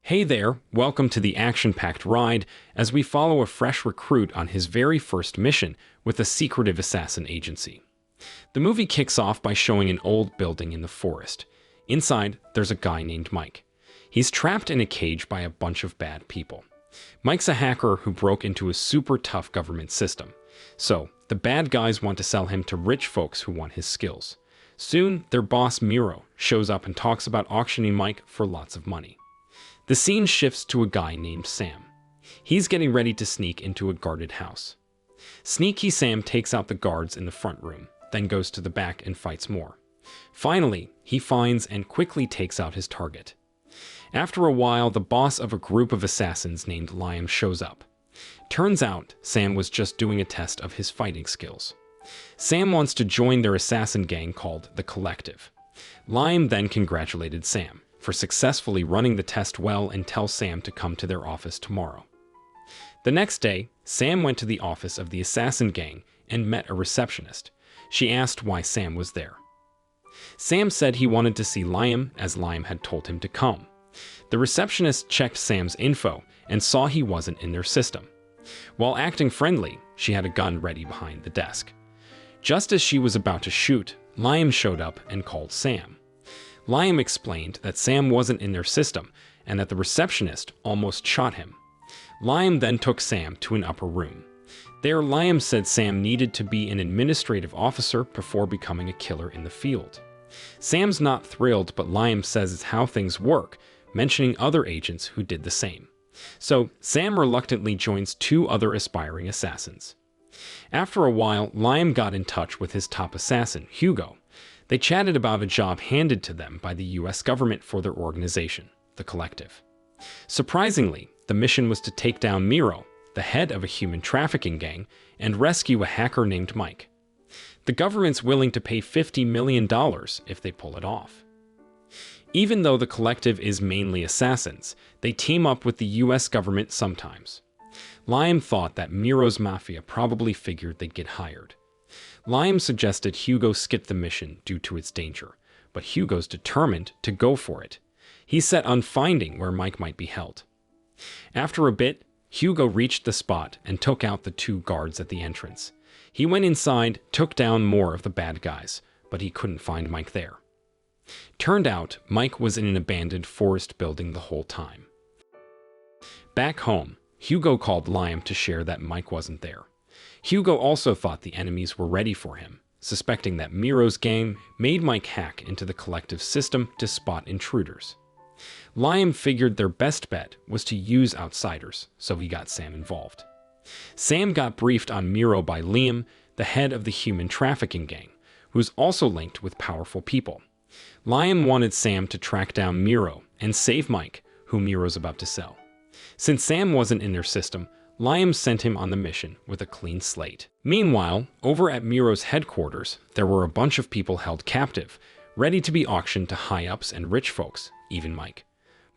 Hey there, welcome to the action-packed ride as we follow a fresh recruit on his very first mission with a secretive assassin agency. The movie kicks off by showing an old building in the forest. Inside, there's a guy named Mike. He's trapped in a cage by a bunch of bad people. Mike's a hacker who broke into a super tough government system. So, the bad guys want to sell him to rich folks who want his skills. Soon, their boss Miro shows up and talks about auctioning Mike for lots of money. The scene shifts to a guy named Sam. He's getting ready to sneak into a guarded house. Sneaky Sam takes out the guards in the front room, then goes to the back and fights more. Finally, he finds and quickly takes out his target. After a while, the boss of a group of assassins named Liam shows up. Turns out, Sam was just doing a test of his fighting skills. Sam wants to join their assassin gang called the Collective. Liam then congratulated Sam for successfully running the test well and tells Sam to come to their office tomorrow. The next day, Sam went to the office of the assassin gang and met a receptionist. She asked why Sam was there. Sam said he wanted to see Liam, as Liam had told him to come. The receptionist checked Sam's info and saw he wasn't in their system. While acting friendly, she had a gun ready behind the desk. Just as she was about to shoot, Liam showed up and called Sam. Liam explained that Sam wasn't in their system and that the receptionist almost shot him. Liam then took Sam to an upper room. There, Liam said Sam needed to be an administrative officer before becoming a killer in the field. Sam's not thrilled, but Liam says it's how things work, mentioning other agents who did the same. So, Sam reluctantly joins two other aspiring assassins. After a while, Liam got in touch with his top assassin, Hugo. They chatted about a job handed to them by the US government for their organization, the Collective. Surprisingly, the mission was to take down Miro, the head of a human trafficking gang, and rescue a hacker named Mike. The government's willing to pay $50 million if they pull it off. Even though the Collective is mainly assassins, they team up with the US government sometimes. Liam thought that Miro's mafia probably figured they'd get hired. Liam suggested Hugo skip the mission due to its danger, but Hugo's determined to go for it. He's set on finding where Mike might be held. After a bit, Hugo reached the spot and took out the two guards at the entrance. He went inside, took down more of the bad guys, but he couldn't find Mike there. Turned out, Mike was in an abandoned forest building the whole time. Back home, Hugo called Liam to share that Mike wasn't there. Hugo also thought the enemies were ready for him, suspecting that Miro's gang made Mike hack into the Collective system to spot intruders. Liam figured their best bet was to use outsiders, so he got Sam involved. Sam got briefed on Miro by Liam, the head of the human trafficking gang, who's also linked with powerful people. Liam wanted Sam to track down Miro and save Mike, who Miro's about to sell. Since Sam wasn't in their system, Liam sent him on the mission with a clean slate. Meanwhile, over at Miro's headquarters, there were a bunch of people held captive, ready to be auctioned to high-ups and rich folks, even Mike.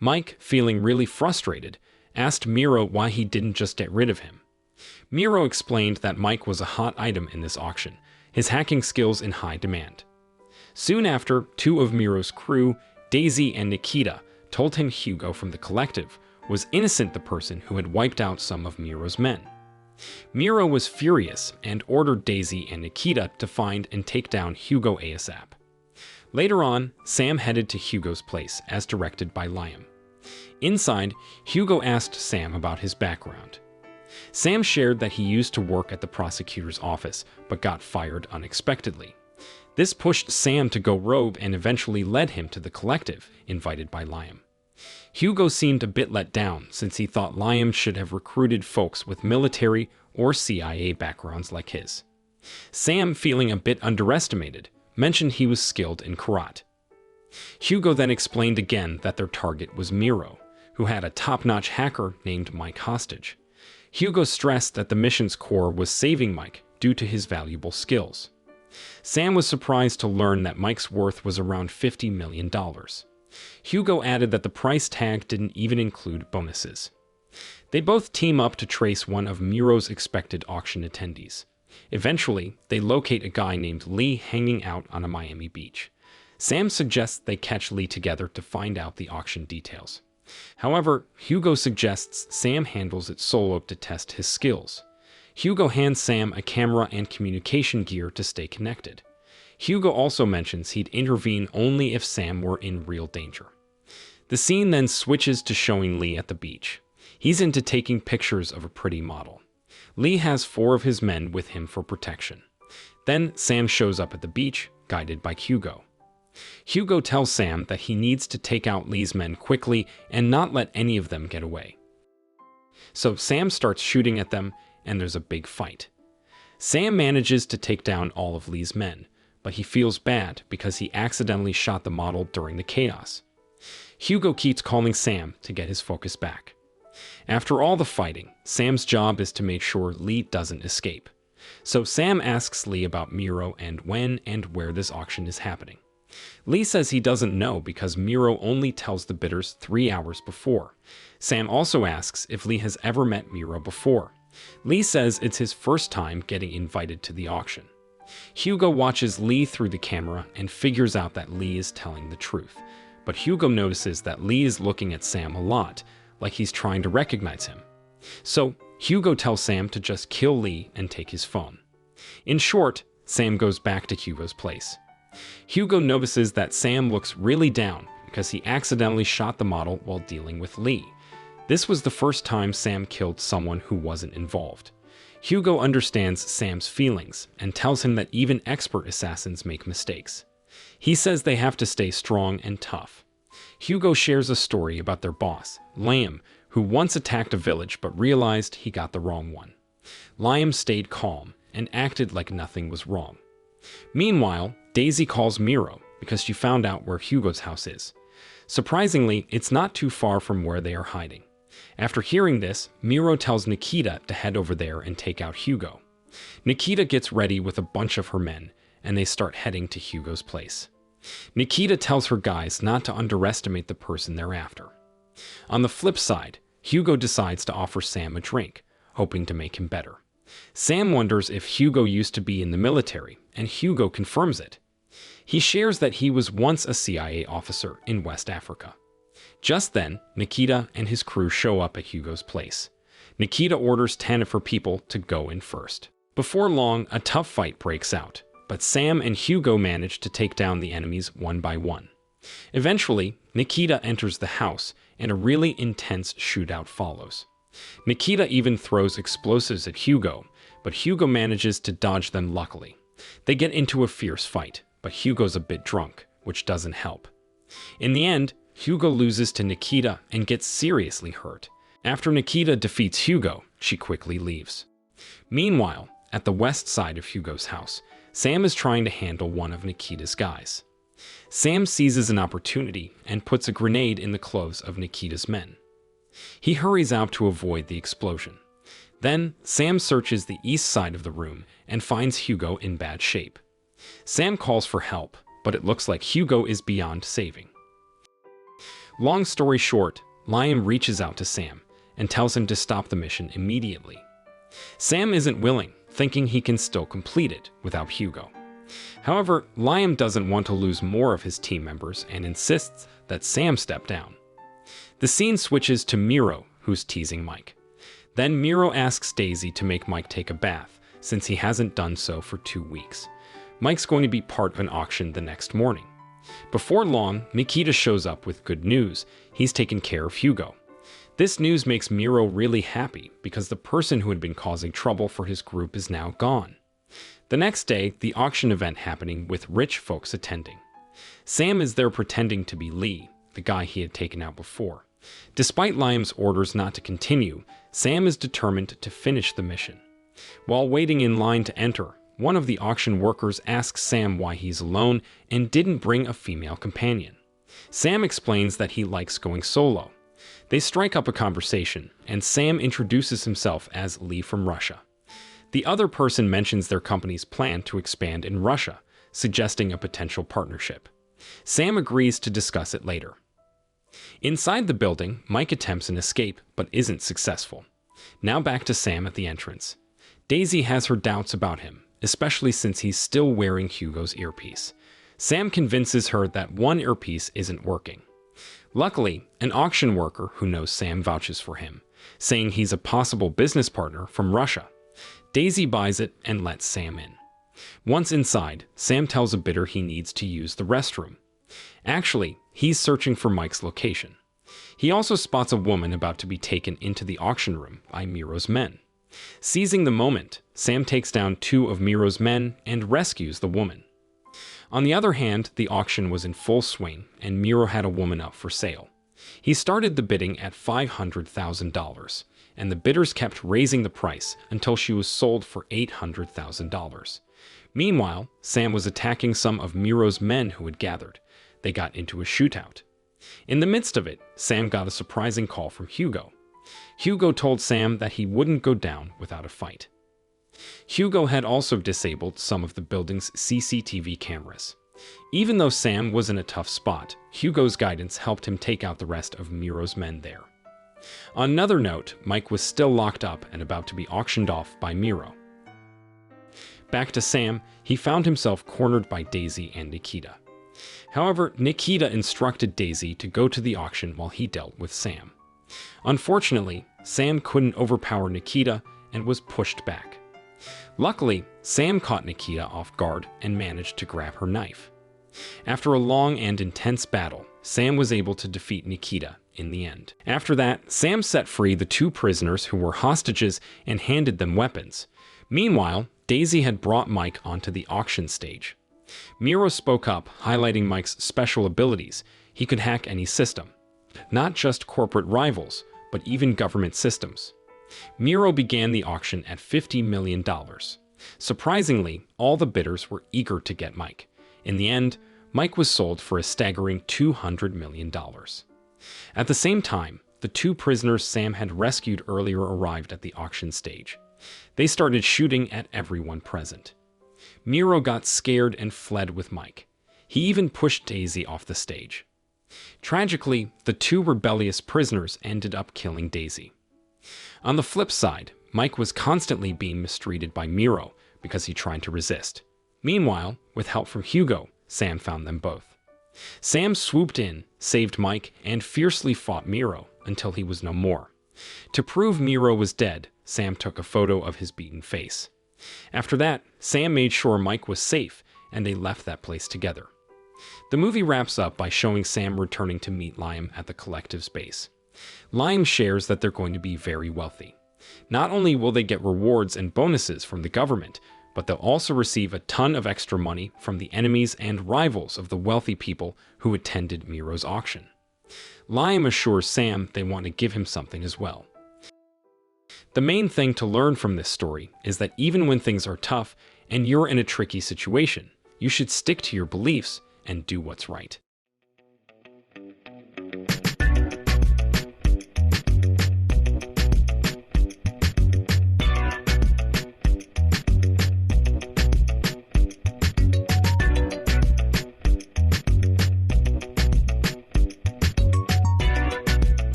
Mike, feeling really frustrated, asked Miro why he didn't just get rid of him. Miro explained that Mike was a hot item in this auction, his hacking skills in high demand. Soon after, two of Miro's crew, Daisy and Nikita, told him Hugo from the Collective was innocent, the person who had wiped out some of Miro's men. Miro was furious and ordered Daisy and Nikita to find and take down Hugo ASAP. Later on, Sam headed to Hugo's place as directed by Liam. Inside, Hugo asked Sam about his background. Sam shared that he used to work at the prosecutor's office but got fired unexpectedly. This pushed Sam to go rogue and eventually led him to the Collective, invited by Liam. Hugo seemed a bit let down since he thought Liam should have recruited folks with military or CIA backgrounds like his. Sam, feeling a bit underestimated, mentioned he was skilled in karate. Hugo then explained again that their target was Miro, who had a top-notch hacker named Mike hostage. Hugo stressed that the mission's core was saving Mike due to his valuable skills. Sam was surprised to learn that Mike's worth was around $50 million. Hugo added that the price tag didn't even include bonuses. They both team up to trace one of Miro's expected auction attendees. Eventually, they locate a guy named Lee hanging out on a Miami beach. Sam suggests they catch Lee together to find out the auction details. However, Hugo suggests Sam handles it solo to test his skills. Hugo hands Sam a camera and communication gear to stay connected. Hugo also mentions he'd intervene only if Sam were in real danger. The scene then switches to showing Lee at the beach. He's into taking pictures of a pretty model. Lee has 4 of his men with him for protection. Then Sam shows up at the beach, guided by Hugo. Hugo tells Sam that he needs to take out Lee's men quickly and not let any of them get away. So Sam starts shooting at them, and there's a big fight. Sam manages to take down all of Lee's men, but he feels bad because he accidentally shot the model during the chaos. Hugo keeps calling Sam to get his focus back. After all the fighting, Sam's job is to make sure Lee doesn't escape. So Sam asks Lee about Miro and when and where this auction is happening. Lee says he doesn't know because Miro only tells the bidders 3 hours before. Sam also asks if Lee has ever met Miro before. Lee says it's his first time getting invited to the auction. Hugo watches Lee through the camera and figures out that Lee is telling the truth. But Hugo notices that Lee is looking at Sam a lot, like he's trying to recognize him. So Hugo tells Sam to just kill Lee and take his phone. In short, Sam goes back to Hugo's place. Hugo notices that Sam looks really down because he accidentally shot the model while dealing with Lee. This was the first time Sam killed someone who wasn't involved. Hugo understands Sam's feelings and tells him that even expert assassins make mistakes. He says they have to stay strong and tough. Hugo shares a story about their boss, Liam, who once attacked a village but realized he got the wrong one. Liam stayed calm and acted like nothing was wrong. Meanwhile, Daisy calls Miro because she found out where Hugo's house is. Surprisingly, it's not too far from where they are hiding. After hearing this, Miro tells Nikita to head over there and take out Hugo. Nikita gets ready with a bunch of her men, and they start heading to Hugo's place. Nikita tells her guys not to underestimate the person they're after. On the flip side, Hugo decides to offer Sam a drink, hoping to make him better. Sam wonders if Hugo used to be in the military, and Hugo confirms it. He shares that he was once a CIA officer in West Africa. Just then, Nikita and his crew show up at Hugo's place. Nikita orders 10 of her people to go in first. Before long, a tough fight breaks out, but Sam and Hugo manage to take down the enemies one by one. Eventually, Nikita enters the house, and a really intense shootout follows. Nikita even throws explosives at Hugo, but Hugo manages to dodge them luckily. They get into a fierce fight, but Hugo's a bit drunk, which doesn't help. In the end, Hugo loses to Nikita and gets seriously hurt. After Nikita defeats Hugo, she quickly leaves. Meanwhile, at the west side of Hugo's house, Sam is trying to handle one of Nikita's guys. Sam seizes an opportunity and puts a grenade in the clothes of Nikita's men. He hurries out to avoid the explosion. Then, Sam searches the east side of the room and finds Hugo in bad shape. Sam calls for help, but it looks like Hugo is beyond saving. Long story short, Liam reaches out to Sam and tells him to stop the mission immediately. Sam isn't willing, thinking he can still complete it without Hugo. However, Liam doesn't want to lose more of his team members and insists that Sam step down. The scene switches to Miro, who's teasing Mike. Then Miro asks Daisy to make Mike take a bath, since he hasn't done so for 2 weeks. Mike's going to be part of an auction the next morning. Before long, Nikita shows up with good news. He's taken care of Hugo. This news makes Miro really happy because the person who had been causing trouble for his group is now gone. The next day, the auction event happening with rich folks attending. Sam is there pretending to be Lee, the guy he had taken out before. Despite Liam's orders not to continue, Sam is determined to finish the mission. While waiting in line to enter, one of the auction workers asks Sam why he's alone and didn't bring a female companion. Sam explains that he likes going solo. They strike up a conversation, and Sam introduces himself as Lee from Russia. The other person mentions their company's plan to expand in Russia, suggesting a potential partnership. Sam agrees to discuss it later. Inside the building, Mike attempts an escape, but isn't successful. Now back to Sam at the entrance. Daisy has her doubts about him, especially since he's still wearing Hugo's earpiece. Sam convinces her that one earpiece isn't working. Luckily, an auction worker who knows Sam vouches for him, saying he's a possible business partner from Russia. Daisy buys it and lets Sam in. Once inside, Sam tells a bidder he needs to use the restroom. Actually, he's searching for Mike's location. He also spots a woman about to be taken into the auction room by Miro's men. Seizing the moment, Sam takes down 2 of Miro's men and rescues the woman. On the other hand, the auction was in full swing and Miro had a woman up for sale. He started the bidding at $500,000, and the bidders kept raising the price until she was sold for $800,000. Meanwhile, Sam was attacking some of Miro's men who had gathered. They got into a shootout. In the midst of it, Sam got a surprising call from Hugo. Hugo told Sam that he wouldn't go down without a fight. Hugo had also disabled some of the building's CCTV cameras. Even though Sam was in a tough spot, Hugo's guidance helped him take out the rest of Miro's men there. On another note, Mike was still locked up and about to be auctioned off by Miro. Back to Sam, he found himself cornered by Daisy and Nikita. However, Nikita instructed Daisy to go to the auction while he dealt with Sam. Unfortunately, Sam couldn't overpower Nikita and was pushed back. Luckily, Sam caught Nikita off guard and managed to grab her knife. After a long and intense battle, Sam was able to defeat Nikita in the end. After that, Sam set free the 2 prisoners who were hostages and handed them weapons. Meanwhile, Daisy had brought Mike onto the auction stage. Miro spoke up, highlighting Mike's special abilities. He could hack any system. Not just corporate rivals, but even government systems. Miro began the auction at $50 million. Surprisingly, all the bidders were eager to get Mike. In the end, Mike was sold for a staggering $200 million. At the same time, the 2 prisoners Sam had rescued earlier arrived at the auction stage. They started shooting at everyone present. Miro got scared and fled with Mike. He even pushed Daisy off the stage. Tragically, the 2 rebellious prisoners ended up killing Daisy. On the flip side, Mike was constantly being mistreated by Miro because he tried to resist. Meanwhile, with help from Hugo, Sam found them both. Sam swooped in, saved Mike, and fiercely fought Miro until he was no more. To prove Miro was dead, Sam took a photo of his beaten face. After that, Sam made sure Mike was safe, and they left that place together. The movie wraps up by showing Sam returning to meet Liam at the collective's base. Liam shares that they're going to be very wealthy. Not only will they get rewards and bonuses from the government, but they'll also receive a ton of extra money from the enemies and rivals of the wealthy people who attended Miro's auction. Liam assures Sam they want to give him something as well. The main thing to learn from this story is that even when things are tough and you're in a tricky situation, you should stick to your beliefs and do what's right.